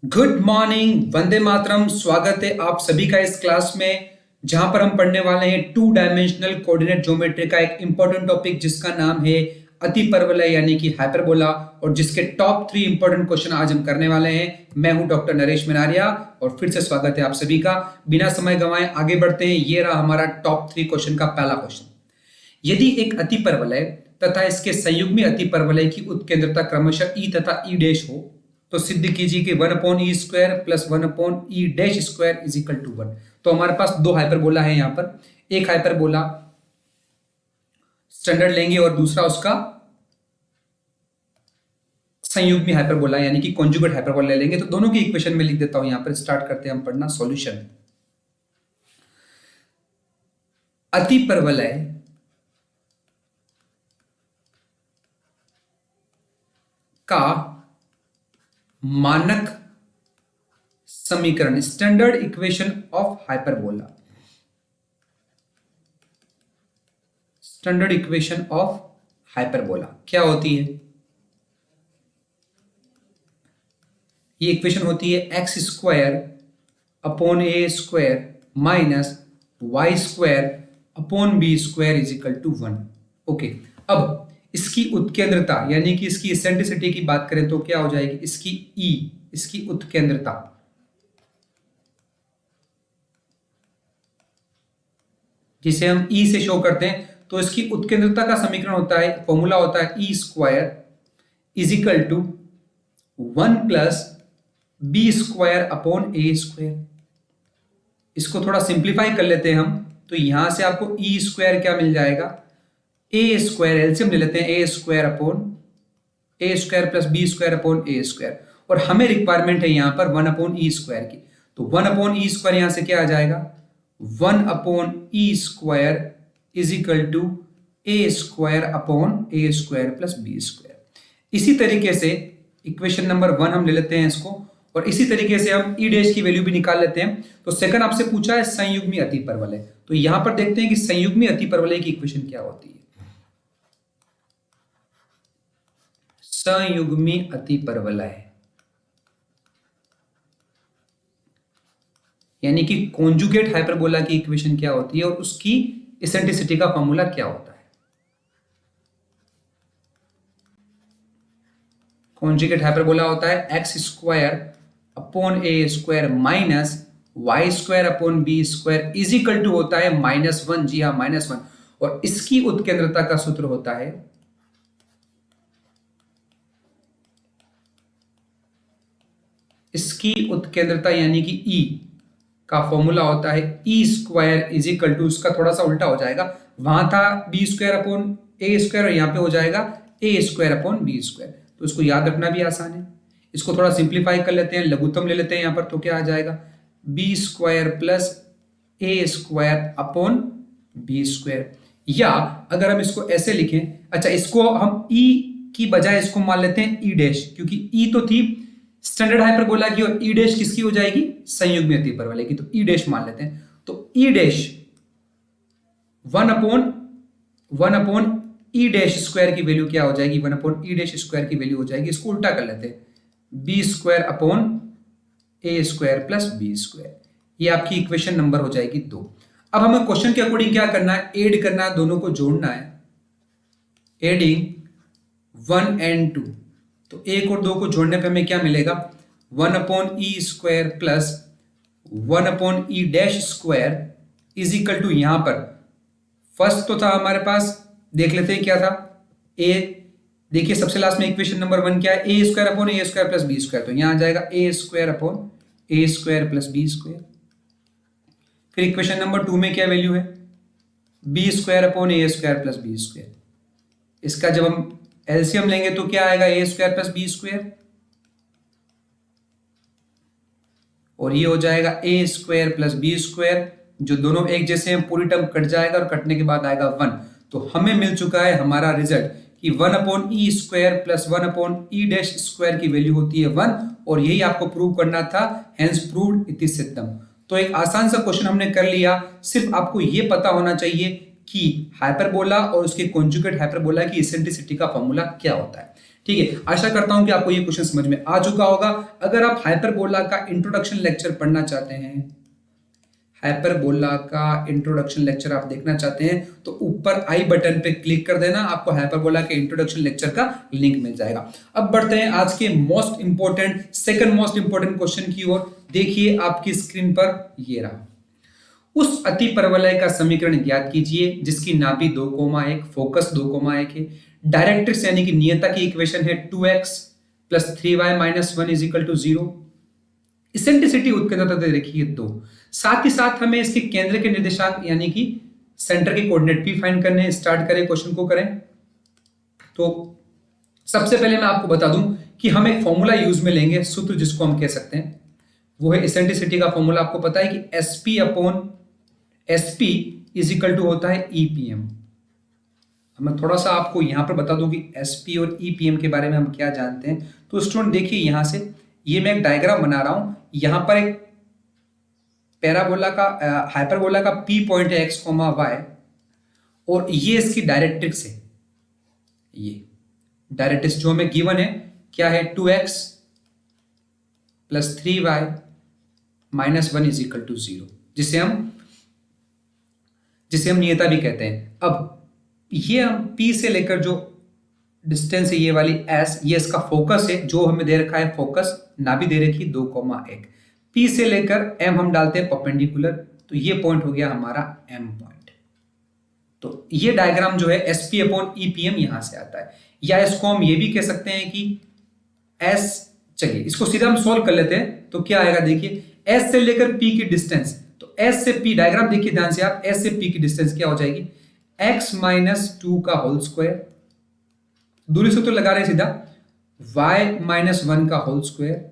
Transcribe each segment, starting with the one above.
Good morning, Vande Mataram. स्वागत है आप सभी का इस क्लास में, जहां पर हम पढ़ने वाले हैं टू डायमेंशनल कोऑर्डिनेट ज्योमेट्री का एक इंपॉर्टेंट टॉपिक जिसका नाम है अतिपरवलय यानी कि हाइपरबोला, और जिसके टॉप 3 इंपॉर्टेंट क्वेश्चन आज हम करने वाले हैं। मैं हूं डॉक्टर नरेश मिनारिया और फिर से स्वागत है आप सभी का। बिना समय गंवाए आगे बढ़ते हैं। ये रहा हमारा टॉप 3 क्वेश्चन का पहला क्वेश्चन। यदि एक अतिपरवलय तथा इसके संयुग्मी अतिपरवलय की उत्केंद्रता क्रमशः ई तथा ई डैश हो तो सिद्ध कीजिए कि 1/e square plus 1/e dash square is equal to 1। तो हमारे पास दो हाइपरबोला है यहां पर। एक हाइपरबोला स्टैंडर्ड लेंगे और दूसरा उसका संयुग्मी हाइपरबोला यानी कि कॉन्जुगेट हाइपरबोला ले लेंगे। तो दोनों की इक्वेशन में लिख देता हूं यहां पर। स्टार्ट करते हैं हम पढ़ना सॉल्यूशन। अतिपरवलय का मानक समीकरण, standard equation of hyperbola, standard equation of hyperbola क्या होती है? ये इक्वेशन होती है x square upon a square minus y square upon b square is equal to 1। Okay, अब इसकी उत्केंद्रता यानी कि इसकी इसेंट्रिसिटी की बात करें तो क्या हो जाएगी? इसकी ई, इसकी उत्केंद्रता, जिसे हम ई से शो करते हैं, तो इसकी उत्केंद्रता का समीकरण होता है, फॉर्मूला होता है e square is equal to 1 plus b square upon a square. इसको थोड़ा सिंप्लीफाई कर लेते हैं हम, तो यहां से आपको ई स्क्वायर क्या मिल जाएगा? ए स्क्वायर, एलसीएम ले लेते हैं, a square upon a square plus b square upon a square. और हमें रिक्वायरमेंट है यहां पर 1/e स्क्वायर की, तो 1/e स्क्वायर यहां से क्या आ जाएगा? 1/e square is equal to a square upon a square plus b square. इसी तरीके से इक्वेशन नंबर 1 हम ले लेते हैं इसको, और इसी तरीके से हम ई डैश की वैल्यू भी निकाल लेते हैं। तो सेकंड आपसे पूछा है संयुग्मी अतिपरवलय, तो यहां पर देखते हैं कि संयुग्मी अतिपरवलय की इक्वेशन क्या होती है। संयुग्मी अतिपरवलय यानी कि कॉन्जुगेट हाइपरबोला की इक्वेशन क्या होती है और उसकी इसेंट्रिसिटी का फॉर्मूला क्या होता है? कॉन्जुगेट हाइपरबोला होता है x square upon a square minus y square upon b square is equal to होता है -1। जी हाँ, -1। और इसकी उत्केंद्रता का सूत्र होता है इसकी उत्केंद्रता यानी कि E का फॉर्मूला होता है e square is equal to, उसका थोड़ा सा उल्टा हो जाएगा, वहां था B square upon a square और यहां पे हो जाएगा ए स्क्वायर अपॉन बी स्क्वायर। तो इसको याद रखना भी आसान है। इसको थोड़ा सिंप्लीफाई कर लेते हैं, लघुत्तम ले लेते हैं यहां पर, तो क्या आ जाएगा? बी स्क्वायर प्लस ए स्क्वायर अपॉन बी स्क्वायर। या अगर हम इसको ऐसे लिखें, अच्छा इसको हम ई की बजाय इसको मान लेते हैं ई डैश, क्योंकि ई तो थी स्टैंडर्ड हाइपरबोला की और ई डैश किसकी हो जाएगी? संयुग्मी अतिपरवलय की। तो ई डैश मान लेते हैं, तो ई डैश 1/e डैश स्क्वायर की वैल्यू क्या हो जाएगी? 1/e डैश स्क्वायर की वैल्यू हो जाएगी, इसको उल्टा कर लेते हैं, B square upon a square plus b square. ये आपकी इक्वेशन नंबर हो जाएगी 2। अब हमें क्वेश्चन के अकॉर्डिंग क्या करना है? ऐड करना है, दोनों को जोड़ना है, एडिंग 1 and 2। तो 1 और 2 को जोड़ने पे हमें क्या मिलेगा? 1/e square plus 1/e dash square is equal to, यहां पर फर्स्ट तो था हमारे पास, देख लेते हैं क्या था। ए, देखिए सबसे लास्ट में इक्वेशन नंबर 1 क्या है? ए square upon a square plus b square. तो यहां आ जाएगा ए square upon a square plus b square. फिर इक्वेशन नंबर 2 में क्या वैल्यू है? B square upon a square plus b square. इसका जब हम एलसीएम लेंगे तो क्या आएगा? ए स्क्वायर प्लस बी स्क्वायर, और ये हो जाएगा ए स्क्वायर प्लस बी स्क्वायर, जो दोनों एक जैसे हैं, पूरी टर्म कट जाएगा और कटने के बाद आएगा 1। तो हमें मिल चुका है हमारा रिजल्ट कि 1/e square plus 1/e dash square की वैल्यू होती है 1, और यही आपको प्रूव करना था, हेंस प्रूव्ड इति सिद्धम। तो एक आसान सा क्वेश्चन हमने कर लिया। सिर्फ आपको यह पता होना चाहिए कि हाइपरबोला और उसके कॉन्जुगेट हाइपरबोला की इसेंट्रिसिटी का फॉर्मूला क्या होता है। ठीक है, आशा करता हूं कि आपको ये क्वेश्चन समझ में आ चुका होगा। अगर आप हाइपरबोला का इंट्रोडक्शन लेक्चर पढ़ना चाहते हैं, हाइपरबोला का इंट्रोडक्शन लेक्चर आप देखना चाहते हैं तो ऊपर आई बटन पे क्लिक कर देना, आपको हाइपरबोला के इंट्रोडक्शन लेक्चर का लिंक मिल जाएगा। अब बढ़ते हैं आज के most important, second most important question की ओर। देखिए आपकी स्क्रीन पर ये रहा। उस अति परवलय का समीकरण ज्ञात कीजिए जिसकी नाभि 2,1, फोकस 2,1 है। डायरेक्ट्रिक्स यानी कि नियता की इक्वेशन है 2x plus 3y minus 1 is equal to 0। Eccentricity उत्केंद्रता दे रखी है 2। साथ ही साथ हमें इसके केंद्र के निर्देशांक यानी कि सेंटर के कोऑर्डिनेट भी फाइंड करने हैं। स्टार्ट करें, क्वेश्चन को करें। तो सबसे पहले मैं आपको बता दूं कि हम एक फॉर्मूला यूज में लेंगे, सूत्र जिसको हम कह सकते हैं वो है इसेंट्रिसिटी का फॉर्मूला। आपको पता है कि SP upon SP is equal to होता है EPM। मैं थोड़ा सा आपको यहां पर बता दूं कि SP और EPM के बारे में हम क्या जानते हैं। तो स्टूडेंट देखिए, यहां से ये मैं एक डायग्राम बना रहा हूं। यहां पर एक पैराबोला का हाइपरबोला का P पॉइंट है x, y, और ये इसकी डायरेक्ट्रिक्स है। ये डायरेक्ट्रिक्स जो हमें गिवन है क्या है, 2x plus 3y minus 1 is equal to 0, जिसे हम नियता भी कहते हैं। अब ये हम P से लेकर जो डिस्टेंस है ये वाली S, ये इसका फोकस है जो हमें दे रखा है, फोकस नाभि दे रखी 2,1। P से लेकर M हम डालते हैं परपेंडिकुलर, तो ये पॉइंट हो गया हमारा M पॉइंट। तो ये डायग्राम जो है SP अपॉन EPM यहां से आता है। या इसको हम ये भी कह सकते हैं कि S, चलिए इसको सीधा हम सोल्व कर लेते हैं। तो क्या आएगा देखिए, S से लेकर P की डिस्टेंस, तो S से P, डायग्राम देखिए ध्यान से आप, S से P की डिस्टेंस क्या हो जाएगी, x माइनस 2 का होल स्क्वायर, दूरी सूत्र लगा रहे सीधा, y माइनस 1 का होल स्क्वायर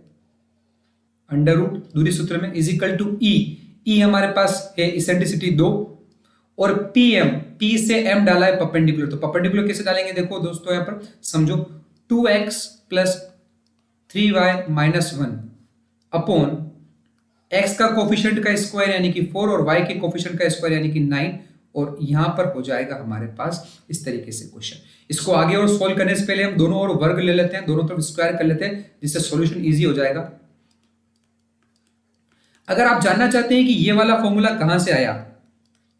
अंडर रूट दूरी सूत्र में इज इक्वल टू E हमारे पास है इसेंट्रिसिटी 2, और PM, P से M डाला है परपेंडिकुलर। तो परपेंडिकुलर कैसे डालेंगे देखो दोस्तों, यहां पर समझो, 2x plus 3y minus 1 upon x का कोफिशिएंट का स्क्वायर यानी कि 4 और y के कोफिशिएंट का स्क्वायर यानी कि 9, और यहां पर हो जाएगा हमारे पास इस तरीके से क्वेश्चन। इसको आगे और सॉल्व करने से पहले हम दोनों और वर्ग ले लेते हैं, दोनों तरफ स्क्वायर कर लेते हैं, जिससे सॉल्यूशन इजी हो जाएगा। अगर आप जानना चाहते हैं कि ये वाला फॉर्मूला कहां से आया,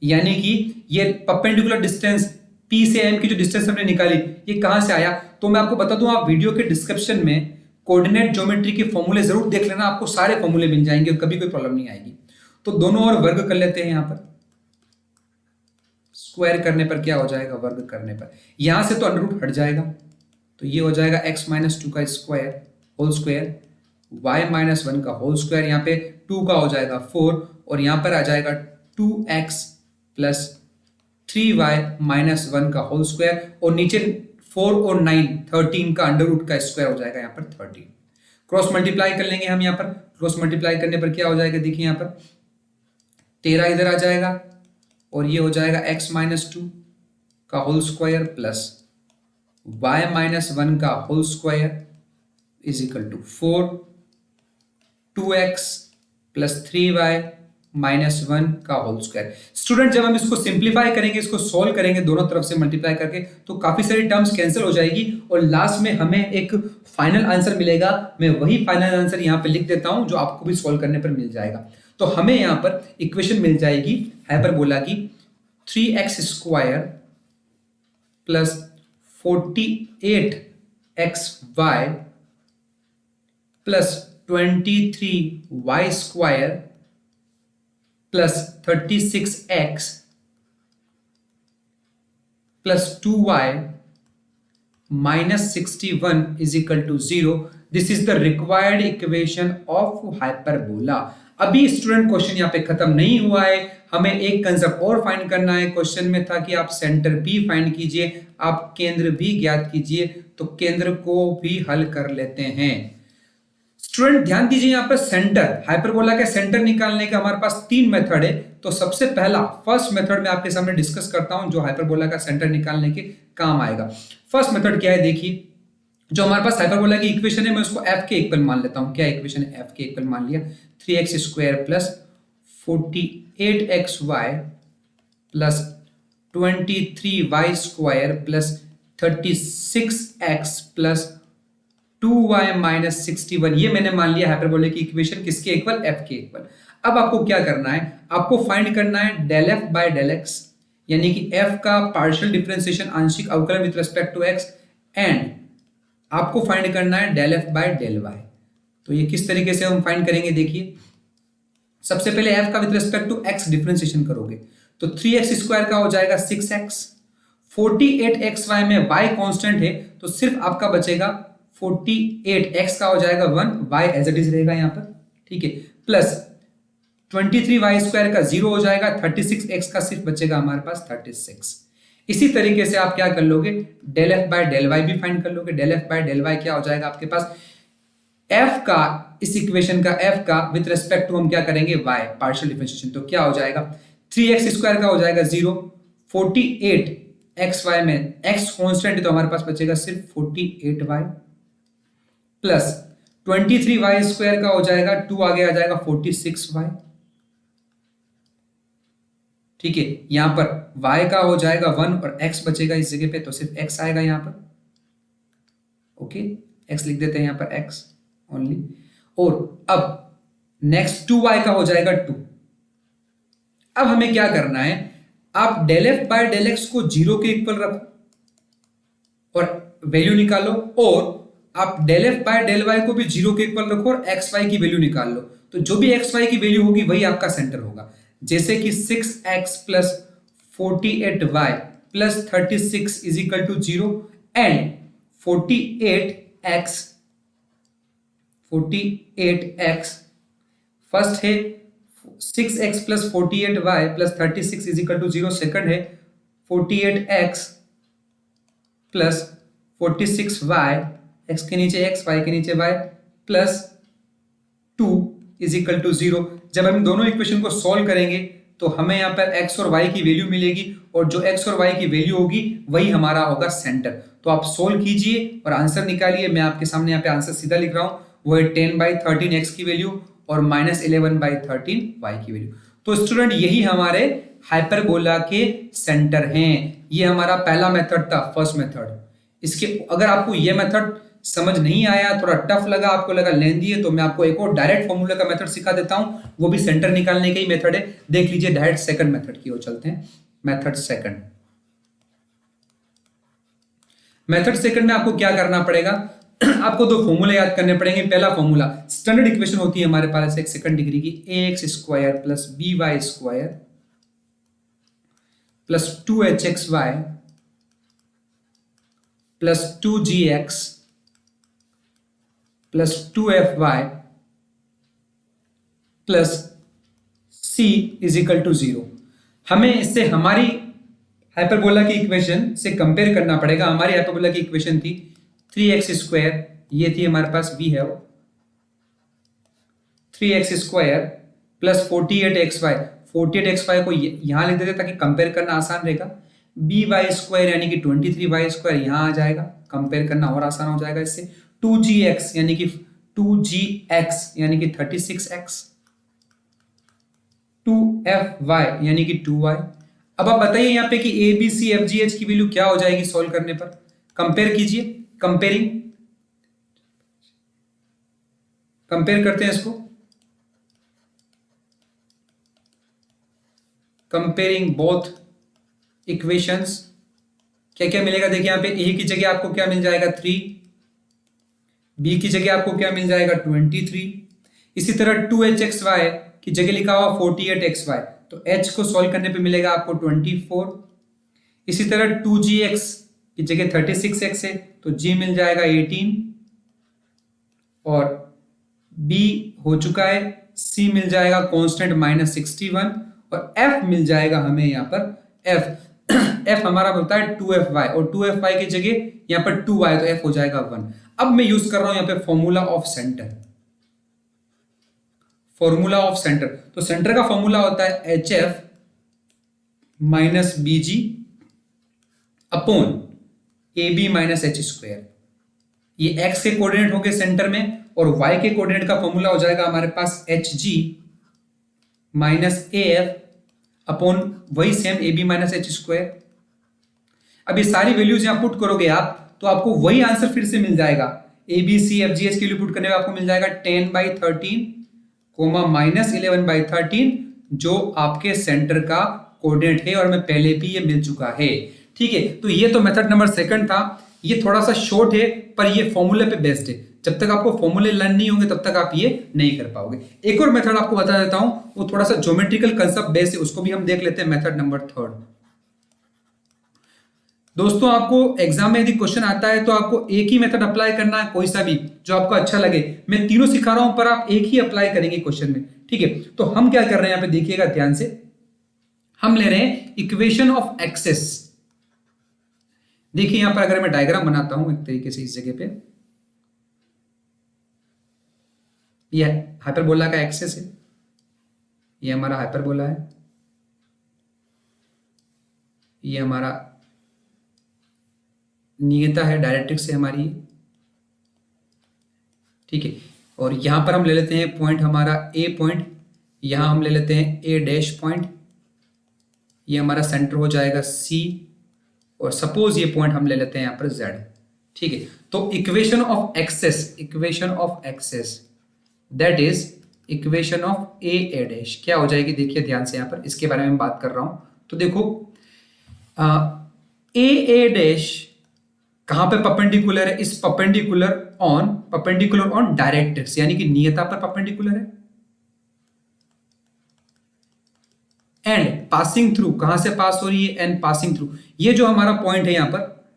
यानी कि ये परपेंडिकुलर डिस्टेंस P से M की जो डिस्टेंस हमने निकाली ये कहां से आया, तो मैं आपको बता दूं, आप वीडियो के डिस्क्रिप्शन में कोऑर्डिनेट ज्योमेट्री के फॉर्मूले जरूर देख लेना, आपको सारे फॉर्मूले मिल जाएंगे और कभी कोई प्रॉब्लम नहीं आएगी। तो दोनों और वर्ग कर लेते हैं, यहां पर स्क्वायर करने पर क्या हो जाएगा, वर्ग करने पर यहां से तो अंडर रूट हट जाएगा, तो ये हो जाएगा x माइनस 2 का square whole square, y minus 1 का होल स्क्वायर, यहाँ पे 2 का हो जाएगा 4, और यहां पर आ जाएगा 2x प्लस 3y माइनस 1 का होल स्क्वायर, और नीचे 4 और 9 13 का अंडर रूट का स्क्वायर हो जाएगा यहाँ पर 13। क्रॉस मल्टीप्लाई कर लेंगे हम, यहाँ पर क्रॉस मल्टीप्लाई करने पर क्या हो जाएगा देखिए, यहाँ पर 13 इधर आ जाएगा, और ये हो जाएगा x माइनस 2 का whole square plus y minus 1 का whole square is equal to 4, 2x plus 3y minus 1 का होल स्क्वायर। स्टूडेंट जब हम इसको सिंप्लीफाई करेंगे, इसको सॉल्व करेंगे दोनों तरफ से मल्टीप्लाई करके, तो काफी सारी टर्म्स कैंसिल हो जाएगी और लास्ट में हमें एक फाइनल आंसर मिलेगा। मैं वही फाइनल आंसर यहाँ पे लिख देता हूं जो आपको भी सॉल्व करने पर मिल जाएगा। तो हमें यहाँ पर इक्वेशन मिल जाएगी हाइपरबोला की 3x square plus 48xy plus 23y square plus 36x plus 2y minus 61 is equal to 0. This is the required equation of hyperbola. अभी स्टूडेंट क्वेश्चन यहाँ पे खत्म नहीं हुआ है, हमें एक कंसेप्ट और फाइंड करना है। क्वेश्चन में था कि आप सेंटर भी फाइंड कीजिए, आप केंद्र भी ज्ञात कीजिए, तो केंद्र को भी हल कर लेते हैं। स्टूडेंट ध्यान दीजिए, यहाँ पर सेंटर, हाइपरबोला के सेंटर निकालने का हमारे पास 3 मेथड है। तो सबसे पहला फर्स्ट मेथड में आपके सामने डिस्कस करता हूं जो हाइपरबोला का सेंटर निकालने के काम आएगा। फर्स्ट मेथड क्या है देखिए, जो हमारे पास हाइपरबोला की इक्वेशन है मैं उसको f के इक्वल मान लेता हूं। क्या इक्वेशन है, f के इक्वल मान लिया, 3x square plus 48xy plus 23y square plus 36x plus 2y minus 61, ये मैंने मान लिया हाइपरबोलिक इक्वेशन किसके इक्वल, f के इक्वल। अब आपको क्या करना है, आपको फाइंड करना है del f by del x, यानी कि f का पार्शियल डिफरेंशिएशन आंशिक अवकलन with respect to x, and आपको फाइंड करना है del f by del y। तो ये किस तरीके से हम फाइंड करेंगे, देखिए सबसे पहले f का with respect to x differentiation करोगे तो 3x स्क्वायर का हो जाएगा 6x, 48xy में y कांस्टेंट है तो सिर्फ आपका बचेगा 48x का हो जाएगा 1, y एज इट इज रहेगा यहां पर, ठीक है, प्लस 23y स्क्वायर का 0 हो जाएगा, 36x का सिर्फ बचेगा हमारे पास 36। इसी तरीके से आप क्या कर लोगे, del f by del y भी फाइंड कर लोगे। Del f by del y क्या हो जाएगा आपके पास, f का, इस इक्वेशन का f का विद रिस्पेक्ट टू हम क्या करेंगे y पार्शियल डिफरेंशिएशन, तो क्या हो जाएगा 3x स्क्वायर का हो जाएगा 0, 48xy में x कांस्टेंट है तो हमारे पास बचेगा सिर्फ 48y, प्लस 23y स्क्वायर का हो जाएगा 2 आगे आ जाएगा 46y, ठीक है, यहां पर y का हो जाएगा 1 और x बचेगा इस जगह पे तो सिर्फ x आएगा यहां पर, ओके, x लिख देते हैं यहां पर x ओनली। और अब नेक्स्ट 2y का हो जाएगा 2। अब हमें क्या करना है, आप del f by del x को 0 के इक्वल रखो और वैल्यू निकालो, और आप del f by del y को भी 0 के इक्वल रखो और xy की वैल्यू निकाल लो, तो जो भी xy की वैल्यू होगी वही आपका सेंटर होगा। जैसे कि 6x plus 48y plus 36 is equal to 0 and 48x first है, 6x plus 48y plus 36 is equal to 0 second है, 48x प्लस 46y, x के नीचे x, y के नीचे y plus 2 is equal to 0। जब हम दोनों इक्वेशन को सॉल्व करेंगे तो हमें यहाँ पर x और y की वैल्यू मिलेगी, और जो x और y की वैल्यू होगी वही हमारा होगा सेंटर। तो आप सोल्व कीजिए और आंसर निकालिए। मैं आपके सामने यहाँ पे आंसर सीधा लिख रहा हूँ, वो है 10/13 x की वैल्यू और -11/13 y की वैल्यू। तो स्टूडेंट यही हमारे हाइपरबोला के सेंटर हैं। ये हमारा पहला मेथड था, फर्स्ट मेथड। इसके अगर आपको ये मेथड समझ नहीं आया, थोड़ा टफ लगा, आपको लगा लेंदी है, तो मैं आपको एक और डायरेक्ट फॉर्मूला का मेथड सिखा देता हूं, वो भी सेंटर निकालने का ही मेथड है। देख लीजिए, डायरेक्ट सेकंड मेथड की ओर चलते हैं। मेथड सेकंड, मेथड सेकंड में आपको क्या करना पड़ेगा, आपको दो फॉर्मूला याद करने पड़ेंगे। पहला फॉर्मूला, स्टैंडर्ड इक्वेशन होती है हमारे पास एक सेकंड डिग्री की, ax square plus by square plus 2hxy plus 2gx plus 2fy plus c is equal to 0। हमें इससे हमारी हाइपरबोला की इक्वेशन से कंपेयर करना पड़ेगा। हमारी हाइपरबोला की इक्वेशन थी 3x स्क्वायर, ये थी हमारे पास, we have 3x square plus 48xy, 48xy को यहां लिख देते ताकि कंपेयर करना आसान रहेगा। by स्क्वायर यानी कि 23y स्क्वायर यहां आ जाएगा, कंपेयर करना और आसान हो जाएगा इससे। 2gx यानी कि 2gx यानी कि 36x, 2fy यानी कि 2y। अब आप बताइए यहाँ पे कि a b c f g h की वैल्यू क्या हो जाएगी सॉल्व करने पर। कंपेयर कीजिए, कंपेयर करते हैं इसको, कंपेयरिंग बोथ इक्वेशंस। क्या क्या मिलेगा, देखिए यहाँ पे a की जगह आपको क्या मिल जाएगा 3, b की जगह आपको क्या मिल जाएगा 23, इसी तरह 2hxy की जगह लिखा हुआ 48xy, तो h को सॉल्व करने पे मिलेगा आपको 24। इसी तरह 2gx की जगह 36x है तो g मिल जाएगा 18, और b हो चुका है, c मिल जाएगा कांस्टेंट -61, और f मिल जाएगा हमें यहाँ पर f हमारा होता है 2fy, और 2fy की जगह यहाँ पर 2y, तो f हो जाएगा 1। अब मैं यूज कर रहा हूं यहाँ पे formula of centre, formula of centre. तो सेंटर का फॉर्मूला होता है hf minus bg upon ab minus h square. ये x के कोऑर्डिनेट हो गए सेंटर में, और y के कोऑर्डिनेट का फॉर्मूला हो जाएगा हमारे पास hg माइनस af अपॉन वही same ab minus h square. अब ये सारी वैल्यूज यहां पुट करोगे आप तो आपको वही आंसर फिर से मिल जाएगा। A b c f g h के लिए पुट करने में आपको मिल जाएगा 10/13 कोमा -11/13 जो आपके सेंटर का कोऑर्डिनेट है और हमें पहले भी ये मिल चुका है। ठीक है, तो ये तो मेथड नंबर सेकंड था। ये थोड़ा सा शॉर्ट है पर ये फॉर्मूले पे बेस्ड है। जब तक आपको फॉर्मूले लर्न नहीं होंगे तब तक आप ये नहीं कर पाओगे। एक और मेथड आपको बता देता हूं, वो थोड़ा सा ज्योमेट्रिकल कंसेप्ट बेस्ड है, उसको भी हम देख लेते हैं। Method number third. दोस्तों आपको एग्जाम में यदि क्वेश्चन आता है तो आपको एक ही मेथड अप्लाई करना है, कोई सा भी जो आपको अच्छा लगे। मैं तीनों सिखा रहा हूं पर आप एक ही अप्लाई करेंगे क्वेश्चन में। ठीक है, तो हम क्या कर रहे हैं यहां पे देखिएगा ध्यान से। हम ले रहे हैं इक्वेशन ऑफ एक्सेस। देखिए यहां पर अगर मैं डायग्राम बनाता हूं एक तरीके से इस जगह पे, यह हाइपरबोला का एक्सेस है, यह हमारा हाइपरबोला है, यह हमारा नियता है, डायरेक्ट्रिक्स है हमारी। ठीक है, और यहां पर हम ले लेते हैं पॉइंट हमारा ए पॉइंट, यहां हम ले लेते हैं ए डैश पॉइंट, ये हमारा सेंटर हो जाएगा सी, और सपोज ये पॉइंट हम ले लेते हैं यहां पर जेड। ठीक है, तो equation of axes that is equation of a dash क्या हो जाएगी, देखिए ध्यान से यहां पर इसके बारे में बात कर रहा हूं। तो देखो ए डैश कहां पे परपेंडिकुलर है, इस परपेंडिकुलर ऑन डायरेक्ट्रिक्स यानी कि नियता पर परपेंडिकुलर है। एंड पासिंग थ्रू, कहां से पास हो रही है, एंड पासिंग थ्रू। ये जो हमारा पॉइंट है यहां पर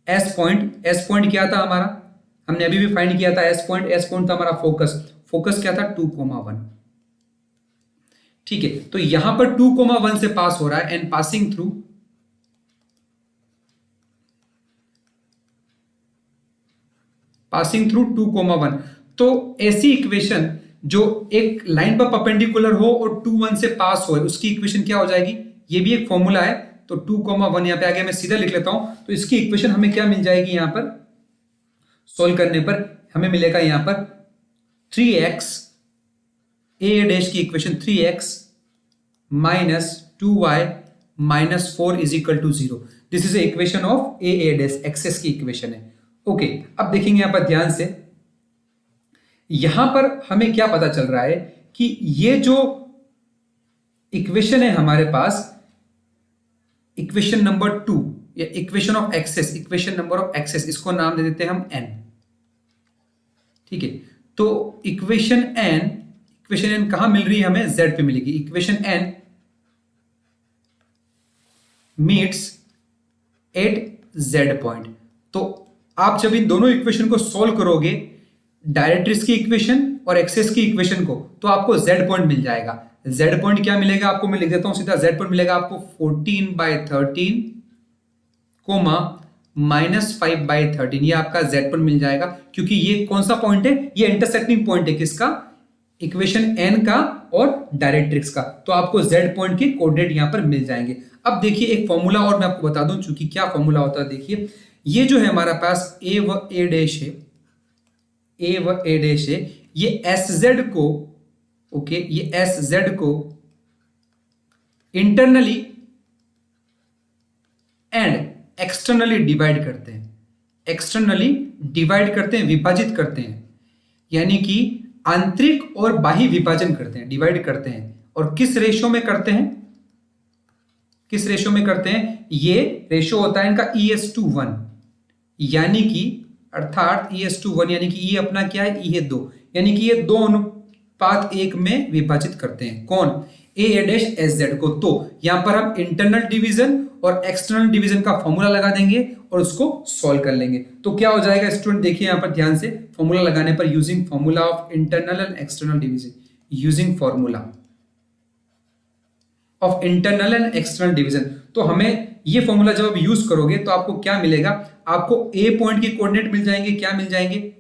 एस पॉइंट क्या था हमारा, हमने अभी भी फाइंड किया था एस पॉइंट था हमारा फोकस क्या था 2,1। ठीक है, तो यहां पर 2,1 से पास हो रहा है एंड पासिंग थ्रू 2,1। तो ऐसी इक्वेशन जो एक लाइन पर परपेंडिकुलर हो और 2,1 से पास हो, उसकी इक्वेशन क्या हो जाएगी, ये भी एक फॉर्मूला है। तो 2,1 यहां पे आगे मैं सीधा लिख लेता हूं। तो इसकी इक्वेशन हमें क्या मिल जाएगी, यहां पर सॉल्व करने पर हमें मिलेगा यहां पर 3x, ए डैश की equation 3x minus 2y minus 4 is equal to 0। This is equation of a dash, axes की इक्वेशन है। ओके, अब देखेंगे यहां पर ध्यान से, यहां पर हमें क्या पता चल रहा है कि ये जो इक्वेशन है हमारे पास, इक्वेशन नंबर 2 या equation of axes, equation number of axes, इसको नाम दे देते हैं हम n। ठीक है, तो इक्वेशन n कहां मिल रही है हमें, z पे मिलेगी। Equation n meets eight z point. तो आप जब इन दोनों इक्वेशन को सॉल्व करोगे, डायरेक्ट्रिक्स की इक्वेशन और एक्सेस की इक्वेशन को, तो आपको z पॉइंट मिल जाएगा। z पॉइंट क्या मिलेगा आपको, मैं लिख देता हूं सीधा, z पॉइंट मिलेगा आपको 14/13 कोमा -5/13। ये आपका z पॉइंट मिल जाएगा, क्योंकि ये कौन सा पॉइंट है, ये इंटरसेक्टिंग पॉइंट है किसका, इक्वेशन n का और डायरेक्ट्रिक्स का। तो आपको z पॉइंट के कोऑर्डिनेट यहां पर मिल जाएंगे। अब देखिए एक फॉर्मूला और मैं आपको बता दूं, चूंकि क्या फॉर्मूला होता है, देखिए ये जो है हमारा पास ए व ए डैश है, ये एस जेड को, ओके, ये एस जेड को इंटरनली एंड एक्सटर्नली डिवाइड करते हैं, विभाजित करते हैं, यानी कि आंतरिक और बाह्य विभाजन करते हैं, डिवाइड करते हैं। और किस रेशो में करते हैं, ये रेशो होता है इनका ES/1, यानी कि अर्थात ES/1 यानी कि ये अपना क्या है, ये 2, यानी कि ये 2:1 में विभाजित करते हैं। कौन, A'(SZ) को। तो यहां पर हम इंटरनल डिवीजन और एक्सटर्नल डिवीजन का फॉर्मूला लगा देंगे और उसको सॉल्व कर लेंगे। तो क्या हो जाएगा स्टूडेंट, देखिए यहां पर ध्यान से, फॉर्मूला लगाने पर using formula of internal and external division, using formula of internal and external division. तो हमें ये फॉर्मूला जब आप यूज करोगे तो आपको क्या मिलेगा, आपको ए पॉइंट के कोऑर्डिनेट मिल जाएंगे। क्या मिल जाएंगे,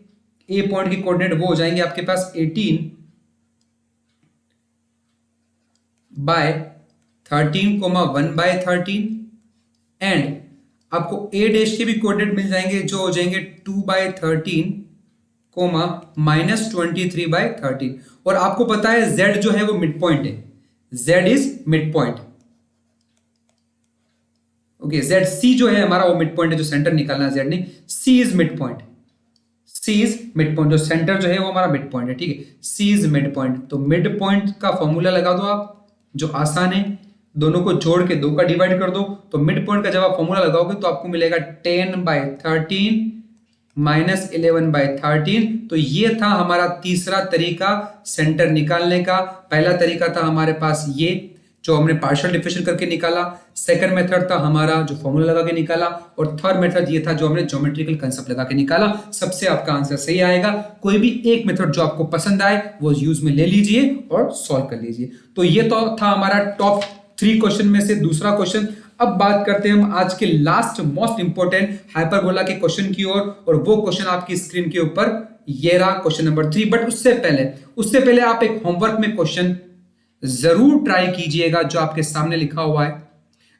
ए पॉइंट के कोऑर्डिनेट वो हो जाएंगे आपके पास 18/13 1/13 एंड आपको ए डैश के भी कोऑर्डिनेट मिल जाएंगे, जो हो जाएंगे 2/13 -23/13। और आपको पता है z जो है वो मिड पॉइंट है, z is mid point. Okay, ZC जो है हमारा वो मिड पॉइंट है, जो सेंटर निकालना है Z ने, C is mid point, c is mid point, जो सेंटर जो है वो हमारा मिड पॉइंट है, ठीक है, सी इज मिड पॉइंट। तो मिड पॉइंट का फॉर्मूला लगा दो आप, जो आसान है, दोनों को जोड़ के 2 का डिवाइड कर दो। तो मिड पॉइंट का जब आप फॉर्मूला लगाओगे तो आपको मिलेगा 10/13 माइनस 11/13। तो ये था हमारा तीसरा तरीका सेंटर निकालने का। पहला तरीका था हमारे पास ये, जो हमने पार्शियल डिफरेंशियल करके निकाला। सेकंड मेथड था हमारा जो फॉर्मूला लगा के निकाला, और थर्ड मेथड ये था जो हमने ज्योमेट्रिकल कंसेप्ट लगा के निकाला। सबसे आपका आंसर सही आएगा। कोई भी एक मेथड जो आपको पसंद आए वो यूज में ले लीजिए और सॉल्व कर लीजिए। तो ये तो था हमारा टॉप 3 क्वेश्चन में से दूसरा क्वेश्चन। अब बात करते हैं हम आज के लास्ट मोस्ट इंपोर्टेंट हाइपरबोला के क्वेश्चन की ओर, और वो क्वेश्चन आपकी स्क्रीन के ऊपर ये रहा, क्वेश्चन नंबर 3। बट उससे पहले आप एक होमवर्क में क्वेश्चन जरूर ट्राई कीजिएगा जो आपके सामने लिखा हुआ है।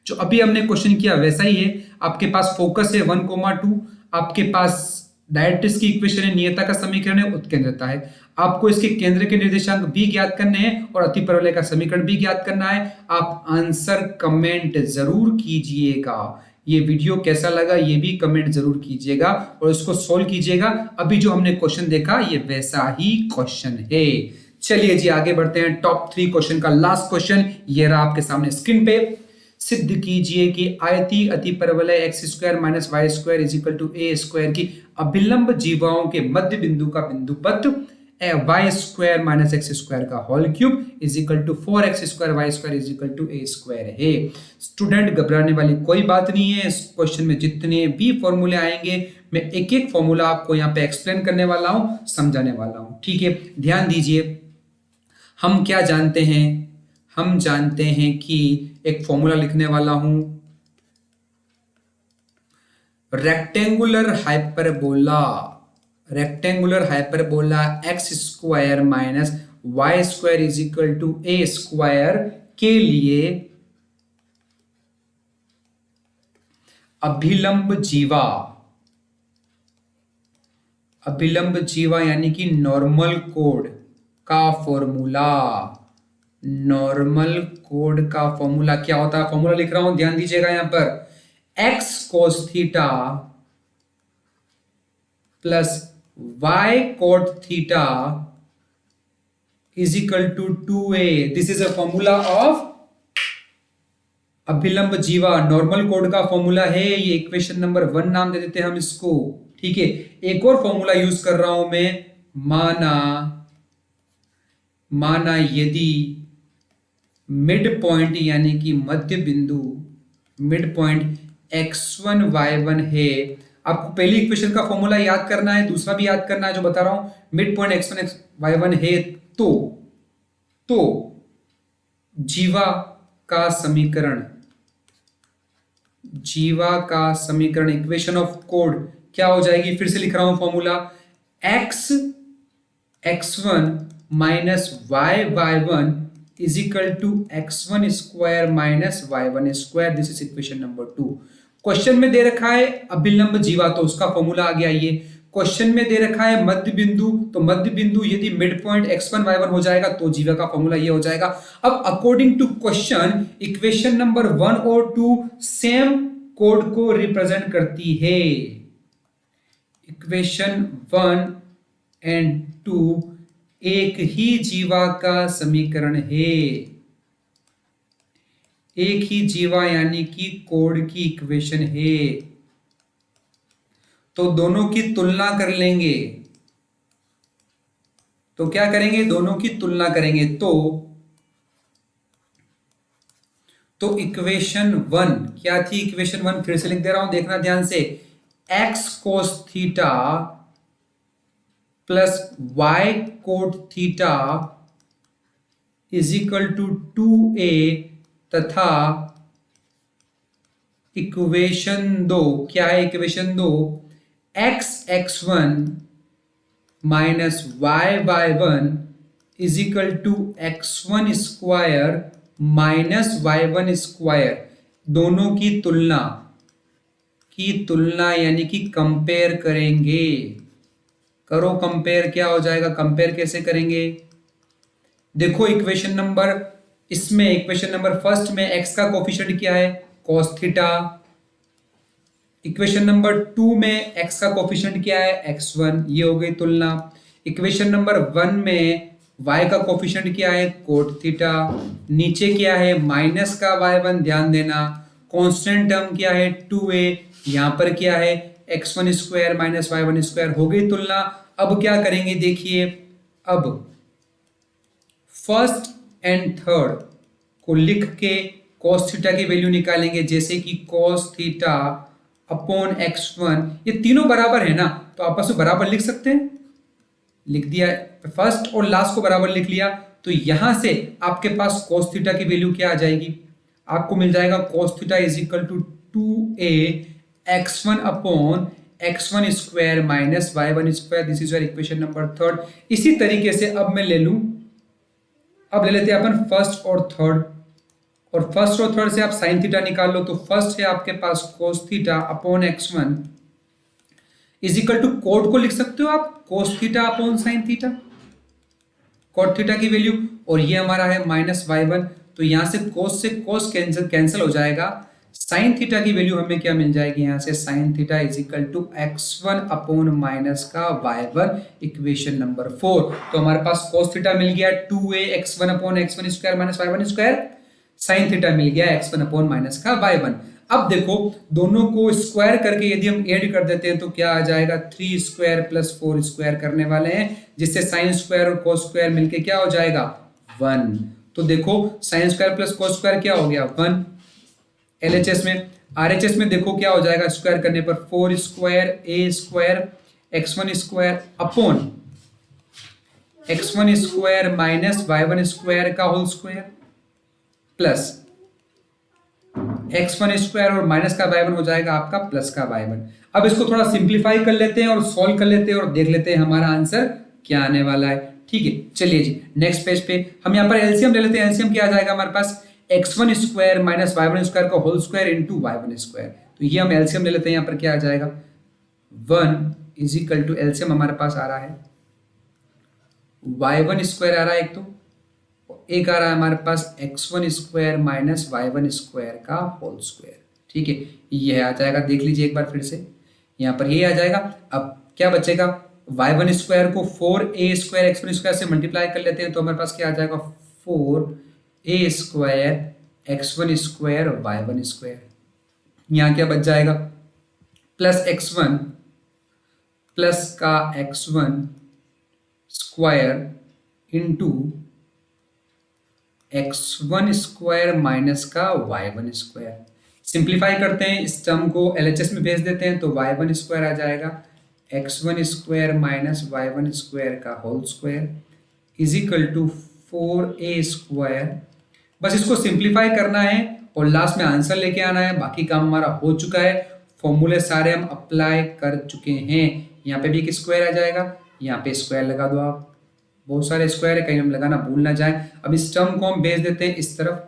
जो अभी हमने क्वेश्चन किया वैसा ही है। आपके पास फोकस है 1,2, आपके पास डायरेक्ट्रिक्स की इक्वेशन है, नियता का समीकरण है, उत्केंद्रता है। आपको इसके केंद्र के निर्देशांक भी ज्ञात करने हैं और अतिपरवलय का समीकरण भी ज्ञात करना है। आप आंसर कमेंट जरूर कीजिएगा। ये वीडियो कैसा लगा ये भी कमेंट जरूर कीजिएगा और इसको सोल्व कीजिएगा। अभी जो हमने क्वेश्चन देखा ये वैसा ही क्वेश्चन है। चलिए जी आगे बढ़ते हैं। टॉप 3 क्वेश्चन का लास्ट क्वेश्चन ये रहा आपके सामने स्क्रीन पे। सिद्ध कीजिए कि आयतीय अतिपरवलय x square minus y square is equal to a square की अभिलंब जीवाओं के मध्य बिंदु का बिंदु पथ y square minus x square का whole cube is equal to 4x square y square is equal to a square है। स्टूडेंट घबराने वाली कोई बात नहीं है। इस क्वेश्चन में जितने भी फॉर्मूले आएंगे मैं एक एक फॉर्मूला आपको यहाँ पे एक्सप्लेन करने वाला हूं, समझाने वाला हूं, ठीक है। ध्यान दीजिए। हम क्या जानते हैं? हम जानते हैं कि एक फॉर्मूला लिखने वाला हूं, rectangular hyperbola x square minus y square is equal to a square के लिए अभिलंब जीवा यानी कि नॉर्मल कोड का फॉर्मूला क्या होता है? फॉर्मूला लिख रहा हूं, ध्यान दीजिएगा यहां पर। x cos theta plus y cot theta is equal to 2a। This is a formula of अभिलंब जीवा, नॉर्मल कोड का फॉर्मूला है ये। इक्वेशन नंबर 1 नाम दे देते हैं हम इसको, ठीक है। एक और फॉर्मूला यूज कर रहा हूं मैं, माना यदि मिड पॉइंट यानी कि मध्य बिंदु, मिड पॉइंट x1 y1 है। आपको पहली इक्वेशन का फॉर्मूला याद करना है, दूसरा भी याद करना है जो बता रहा हूं। मिड पॉइंट x1 y1 है तो जीवा का समीकरण इक्वेशन ऑफ कोड क्या हो जाएगी? फिर से लिख रहा हूं formula, x1 minus y1 is equal to x1 square minus y1 square. This is equation number 2। Question में दे रखा है अभिलंब जीवा, तो उसका फॉर्मूला आ गया ये। क्वेश्चन में दे रखा है मध्य बिंदु, तो मध्य बिंदु यदि मिड पॉइंट x1 y1 हो जाएगा तो जीवा का फॉर्मूला ये हो जाएगा। अब according to question, equation number 1 और 2 सेम कोड को रिप्रेजेंट करती है। इक्वेशन 1 एंड 2 एक ही जीवा का समीकरण है, एक ही जीवा यानी कि कोड की इक्वेशन है। तो दोनों की तुलना कर लेंगे। तो क्या करेंगे? दोनों की तुलना करेंगे। तो इक्वेशन 1 क्या थी? इक्वेशन 1 फिर से लिख दे रहा हूं, देखना ध्यान से। x cos theta plus y cot theta is equal to 2a, तथा इक्वेशन 2 क्या है? Equation 2 x1 minus y1 is equal to x1 square minus y1 square. दोनों की तुलना यानी कि कंपेयर करेंगे। करो कंपेयर, क्या हो जाएगा? कंपेयर कैसे करेंगे? देखो इक्वेशन नंबर फर्स्ट में x का कोफिशिएंट क्या है? cos थीटा, इक्वेशन नंबर 2 में x का कोफिशिएंट क्या है, x1, ये हो गई तुलना। इक्वेशन नंबर 1 में y का कोफिशिएंट क्या है, कोट थीटा। नीचे क्या है, माइनस का y1, ध्यान देना। कांस्टेंट टर्म क्या है, 2a। यहां पर क्या है, x1 square minus y1 square, हो गई तुलना। अब क्या करेंगे देखिए, अब फर्स्ट एंड थर्ड को लिख के cos थीटा की वैल्यू निकालेंगे, जैसे कि cos थीटा अपॉन x1, ये तीनों बराबर है ना, तो आपस में बराबर लिख सकते हैं, लिख दिया। फर्स्ट और लास्ट को बराबर लिख लिया, तो यहां से आपके पास cos थीटा की वैल्यू क्या आ जाएगी, आपको मिल जाएगा cos theta is equal to 2a x1 upon x1 square minus y1 square. This is your equation number third. इसी तरीके से अब मैं ले लूं, अब ले लेते हैं अपन फर्स्ट और थर्ड, और फर्स्ट और थर्ड से आप साइन थीटा निकाल लो। तो फर्स्ट है आपके पास cos theta upon x1 is equal to, cot को लिख सकते हो आप, cos theta upon sine theta, cot theta की वैल्यू, और ये हमारा है माइनस y1। तो यहां से cos कैंसिल हो जाएगा। साइन थीटा की वैल्यू हमें क्या मिल जाएगी, यहां से sine theta is equal to x1 upon minus का y1, इक्वेशन नंबर 4। तो हमारे पास cos थीटा मिल गया 2a x1 upon x1 square minus y1 square, sine theta मिल गया x1 अपॉन माइनस का y1। अब देखो दोनों को स्क्वायर करके यदि हम ऐड कर देते हैं तो क्या आ जाएगा, 3 स्क्वायर प्लस 4 स्क्वायर करने वाले हैं, जिससे साइन स्क्वायर और cos स्क्वायर मिलके क्या हो जाएगा, 1। तो देखो sine square plus cos square क्या हो गया, 1 LHS में। RHS में देखो क्या हो जाएगा, स्क्वायर करने पर 4 square a square x1 square upon x1 square minus y1 square का whole square plus x1 square और माइनस का y1 हो जाएगा आपका प्लस का y1। अब इसको थोड़ा सिंप्लीफाई कर लेते हैं और सॉल्व कर लेते हैं और देख लेते हैं हमारा आंसर क्या आने वाला है। ठीक है, चलिए जी नेक्स्ट पेज पे हम यहाँ पर एलसीएम ले लेते हैं। एलसीएम क्या आ जाएगा हमारे पास, x1 square minus y1 square का whole square into y1 square. तो ये हम एलसीएम ले लेते हैं, यहाँ पर क्या आ जाएगा, 1 इज इक्वल टू, एलसीएम हमारे पास आ रहा है y1 स्क्वायर आ रहा है एक, तो एक आ रहा है हमारे पास x1 square minus y1 square का होल स्क्वायर। ठीक है, ये आ जाएगा, देख लीजिए एक बार फिर से, यहाँ पर ये आ जाएगा। अब क्या बचेगा, y1 स्क्वायर को 4a स्क्वायर x1 स्क्वायर से मल्टीप्लाई कर लेते हैं, तो हमारे पास क्या आ जाएगा, 4a square x1 square y1 square. यहाँ क्या बच जाएगा, प्लस x1 प्लस का x1 square into x1 square minus का y1 स्क्वायर। सिंप्लीफाई करते हैं, इस टर्म को LHS में भेज देते हैं, तो y1 स्क्वायर आ जाएगा x1 square minus y1 square का whole square is equal to 4a square. बस इसको सिंप्लीफाई करना है और लास्ट में आंसर लेके आना है, बाकी काम हमारा हो चुका है। फॉर्मूले सारे हम अप्लाई कर चुके हैं। यहाँ पे भी एक स्क्वायर आ जाएगा, यहाँ पे स्क्वायर लगा दो आप, बहुत सारे स्क्वायर है, कहीं हम लगाना भूल ना जाए। अब इस टर्म को हम भेज देते हैं इस तरफ,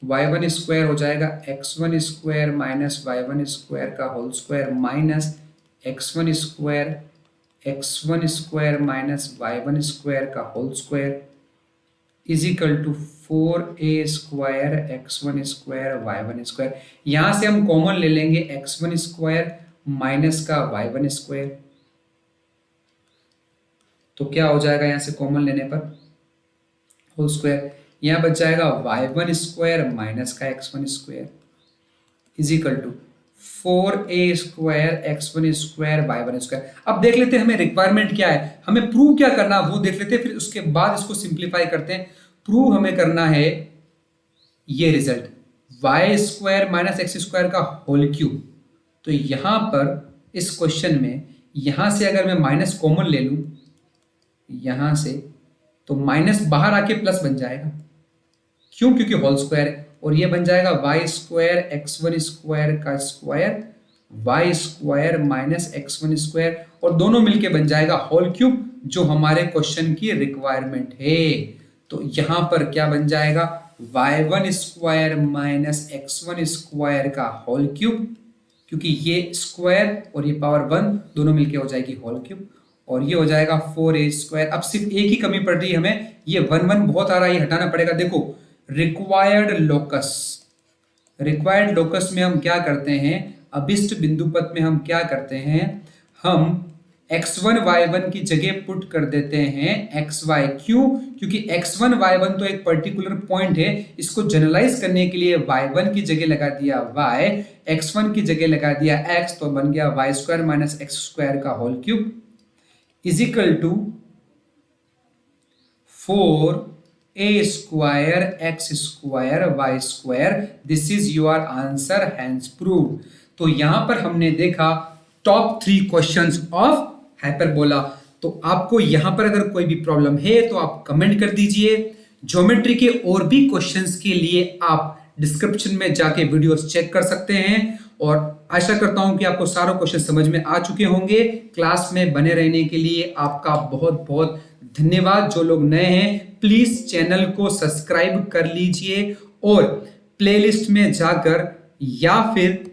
y1 स्क्वायर हो जाएगा x1 square minus y1 square का whole square minus x1 square minus y1 square का whole square is equal to 4a square x1 square y1 square. यहां से हम कॉमन ले लेंगे x1 स्क्वायर माइनस का y1 स्क्वायर, तो क्या हो जाएगा, यहां से कॉमन लेने पर होल स्क्वायर, यहां बच जाएगा y1 स्क्वायर माइनस का x1 square is equal to 4a square x1 square y1 square. अब देख लेते हैं हमें रिक्वायरमेंट क्या है, हमें प्रूव क्या करना है वो देख लेते हैं, फिर उसके बाद इसको सिंप्लीफाई करते हैं। प्रूव हमें करना है ये result, y square minus x square का होल क्यूब। तो यहां पर इस क्वेश्चन में यहां से अगर मैं माइनस कॉमन ले लूं यहां से, तो माइनस बाहर आके प्लस बन जाएगा, क्यों, क्योंकि होल स्क्वायर है, और ये बन जाएगा y स्क्वायर x1 स्क्वायर का square y square minus x1 square, और दोनों मिलके बन जाएगा होल क्यूब, जो हमारे क्वेश्चन की रिक्वायरमेंट है। तो यहां पर क्या बन जाएगा, y1 square minus x1 square का होल क्यूब, क्योंकि ये स्क्वायर और ये पावर 1 दोनों मिलके हो जाएगी होल क्यूब, और ये हो जाएगा 4a स्क्वायर। अब सिर्फ एक ही कमी पड़ रही है हमें, ये 1 1 बहुत आ रहा है, ये हटाना पड़ेगा। देखो रिक्वायर्ड लोकस रिक्वायर्ड लोकस में हम क्या करते हैं, अभिष्ट बिंदु पथ में हम क्या करते हैं, हम x1 y1 की जगह पुट कर देते हैं xy। क्यों? क्योंकि x1 y1 तो एक पर्टिकुलर पॉइंट है, इसको जनरलाइज करने के लिए y1 की जगह लगा दिया y, x1 की जगह लगा दिया x, तो बन गया y square minus x square का whole cube is equal to 4a square x square y square. This is your answer, hence proved. तो यहां पर हमने देखा टॉप 3 क्वेश्चंस ऑफ हाइपरबोला। तो आपको यहां पर अगर कोई भी प्रॉब्लम है तो आप कमेंट कर दीजिए। ज्योमेट्री के और भी क्वेश्चंस के लिए आप डिस्क्रिप्शन में जाके वीडियोस चेक कर सकते हैं, और आशा करता हूं कि आपको सारे क्वेश्चन समझ में आ चुके होंगे। क्लास में बने रहने के लिए आपका बहुत बहुत धन्यवाद। जो लोग नए हैं प्लीज चैनल को सब्सक्राइब कर लीजिए और प्लेलिस्ट में जाकर या फिर